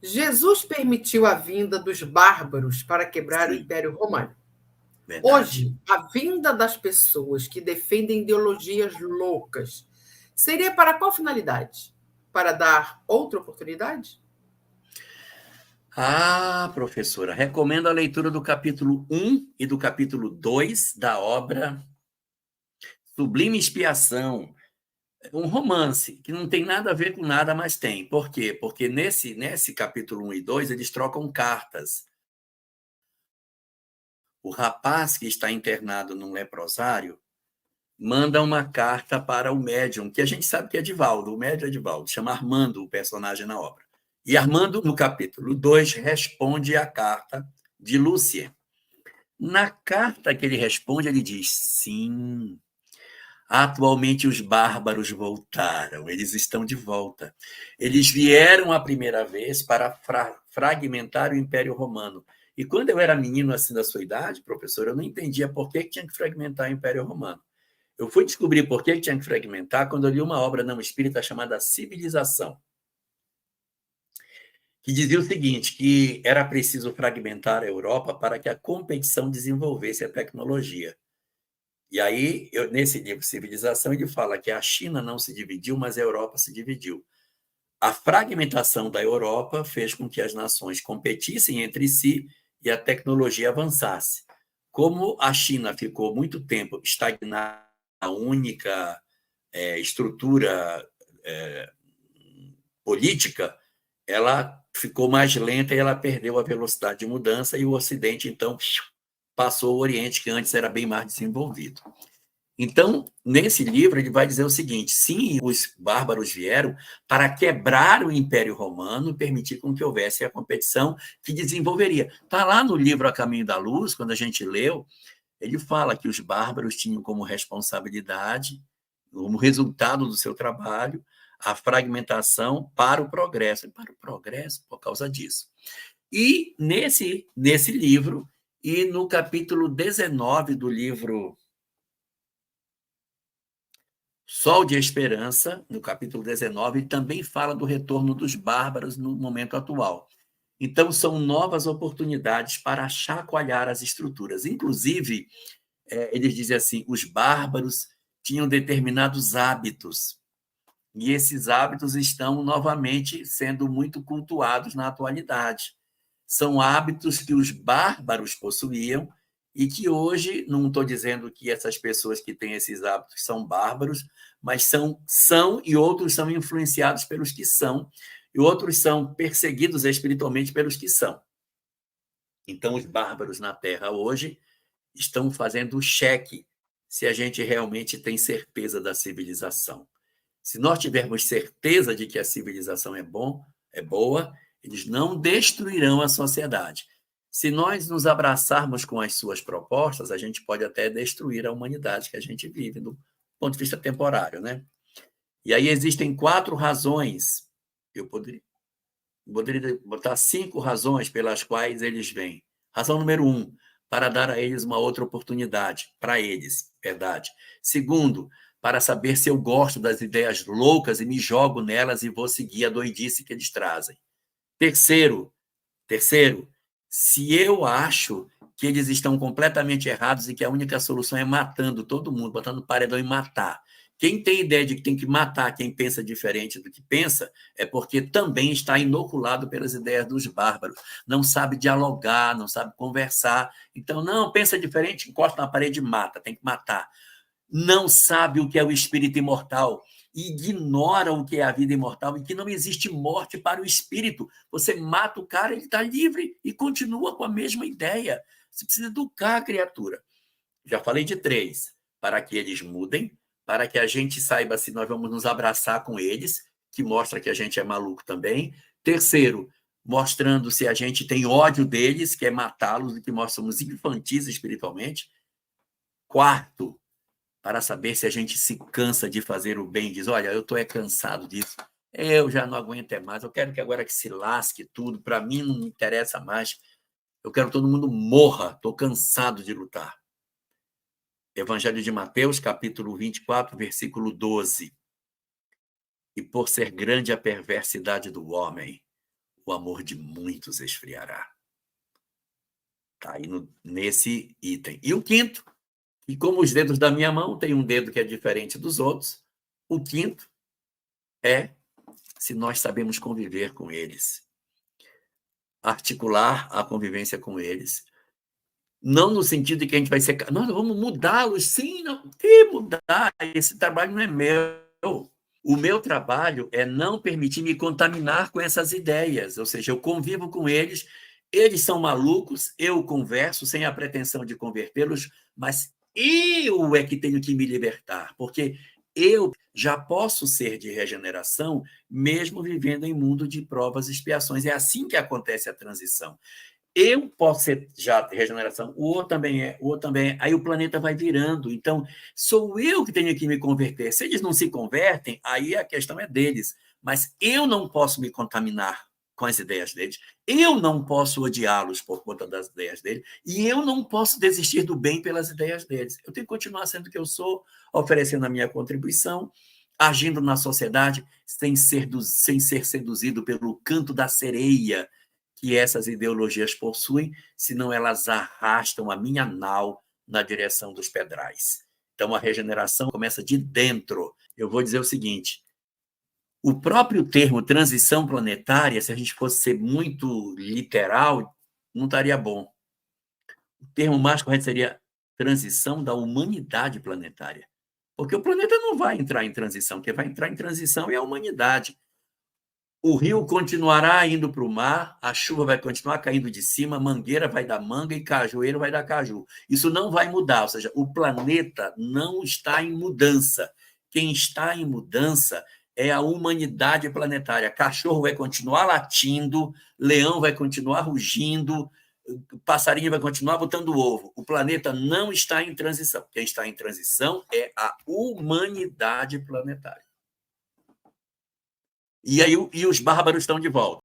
Jesus permitiu a vinda dos bárbaros para quebrar o Sim, Império Romano. verdade. Hoje, a vinda das pessoas que defendem ideologias loucas seria para qual finalidade? Para dar outra oportunidade? Ah, professora, recomendo a leitura do capítulo 1 e do capítulo 2 da obra Sublime Expiação, um romance que não tem nada a ver com nada, mas tem. Por quê? Porque nesse capítulo 1 e 2 eles trocam cartas. O rapaz que está internado num leprosário manda uma carta para o médium, que a gente sabe que é Divaldo, o médium é Divaldo, chama Armando o personagem na obra. E Armando, no capítulo 2 responde à carta de Lúcia. Na carta que ele responde, ele diz: sim, atualmente os bárbaros voltaram, eles estão de volta. Eles vieram a primeira vez para fragmentar o Império Romano. E quando eu era menino assim da sua idade, professor, eu não entendia por que tinha que fragmentar o Império Romano. Eu fui descobrir por que tinha que fragmentar quando eu li uma obra não espírita chamada Civilização, que dizia o seguinte, que era preciso fragmentar a Europa para que a competição desenvolvesse a tecnologia. E aí, nesse livro Civilização, ele fala que a China não se dividiu, mas a Europa se dividiu. A fragmentação da Europa fez com que as nações competissem entre si e a tecnologia avançasse. Como a China ficou muito tempo estagnada, a única estrutura política, ela ficou mais lenta e ela perdeu a velocidade de mudança e o Ocidente, então, passou o Oriente, que antes era bem mais desenvolvido. Então, nesse livro, ele vai dizer o seguinte: sim, os bárbaros vieram para quebrar o Império Romano e permitir com que houvesse a competição que desenvolveria. Está lá no livro A Caminho da Luz, quando a gente leu, ele fala que os bárbaros tinham como responsabilidade, como resultado do seu trabalho, a fragmentação para o progresso. E para o progresso, por causa disso. E nesse livro, e no capítulo 19 do livro Sol de Esperança, no capítulo 19, também fala do retorno dos bárbaros no momento atual. Então, são novas oportunidades para chacoalhar as estruturas. Inclusive, eles dizem assim, os bárbaros tinham determinados hábitos, e esses hábitos estão novamente sendo muito cultuados na atualidade. São hábitos que os bárbaros possuíam e que hoje, não estou dizendo que essas pessoas que têm esses hábitos são bárbaros, mas são e outros são influenciados pelos que são, e outros são perseguidos espiritualmente pelos que são. Então, os bárbaros na Terra hoje estão fazendo o cheque se a gente realmente tem certeza da civilização. Se nós tivermos certeza de que a civilização é boa, eles não destruirão a sociedade. Se nós nos abraçarmos com as suas propostas, a gente pode até destruir a humanidade que a gente vive, do ponto de vista temporário, né? E aí existem 4 razões, eu poderia botar 5 razões pelas quais eles vêm. Razão número 1, para dar a eles uma outra oportunidade, para eles, verdade. Segundo, para saber se eu gosto das ideias loucas e me jogo nelas e vou seguir a doidice que eles trazem. Terceiro, se eu acho que eles estão completamente errados e que a única solução é matando todo mundo, botando no paredão e matar. Quem tem ideia de que tem que matar quem pensa diferente do que pensa é porque também está inoculado pelas ideias dos bárbaros. Não sabe dialogar, não sabe conversar. Então, não, pensa diferente, encosta na parede e mata, tem que matar. Não sabe o que é o espírito imortal, ignora o que é a vida imortal e que não existe morte para o espírito. Você mata o cara, ele está livre e continua com a mesma ideia. Você precisa educar a criatura. Já falei de 3, para que eles mudem, para que a gente saiba se nós vamos nos abraçar com eles, que mostra que a gente é maluco também. Terceiro, mostrando se a gente tem ódio deles, que é matá-los, e que nós somos infantis espiritualmente. Quarto, para saber se a gente se cansa de fazer o bem, diz, olha, eu estou cansado disso, eu já não aguento mais, eu quero que agora que se lasque tudo, para mim não me interessa mais, eu quero que todo mundo morra, estou cansado de lutar. Evangelho de Mateus, capítulo 24, versículo 12. E por ser grande a perversidade do homem, o amor de muitos esfriará. Está aí nesse item. E o quinto, e como os dedos da minha mão, tem um dedo que é diferente dos outros, o quinto é se nós sabemos conviver com eles, articular a convivência com eles, não no sentido de que a gente vai ser... Nós vamos mudá-los, sim, não. Que mudar? Esse trabalho não é meu. O meu trabalho é não permitir me contaminar com essas ideias, ou seja, eu convivo com eles, eles são malucos, eu converso sem a pretensão de convertê-los, mas eu é que tenho que me libertar, porque eu já posso ser de regeneração, mesmo vivendo em mundo de provas e expiações. É assim que acontece a transição. Eu posso ser já de regeneração, o outro também é, o outro também é. Aí o planeta vai virando. Então, sou eu que tenho que me converter. Se eles não se convertem, aí a questão é deles. Mas eu não posso me contaminar com as ideias deles. Eu não posso odiá-los por conta das ideias deles. E eu não posso desistir do bem pelas ideias deles. Eu tenho que continuar sendo o que eu sou, oferecendo a minha contribuição, agindo na sociedade sem ser seduzido pelo canto da sereia que essas ideologias possuem, senão elas arrastam a minha nau na direção dos pedrais. Então, a regeneração começa de dentro. Eu vou dizer o seguinte, o próprio termo transição planetária, se a gente fosse ser muito literal, não estaria bom. O termo mais correto seria transição da humanidade planetária. Porque o planeta não vai entrar em transição, quem vai entrar em transição é a humanidade. O rio continuará indo para o mar, a chuva vai continuar caindo de cima, mangueira vai dar manga e cajueiro vai dar caju. Isso não vai mudar, ou seja, o planeta não está em mudança. Quem está em mudança é a humanidade planetária. Cachorro vai continuar latindo, leão vai continuar rugindo, passarinho vai continuar botando ovo. O planeta não está em transição. Quem está em transição é a humanidade planetária. E aí os bárbaros estão de volta.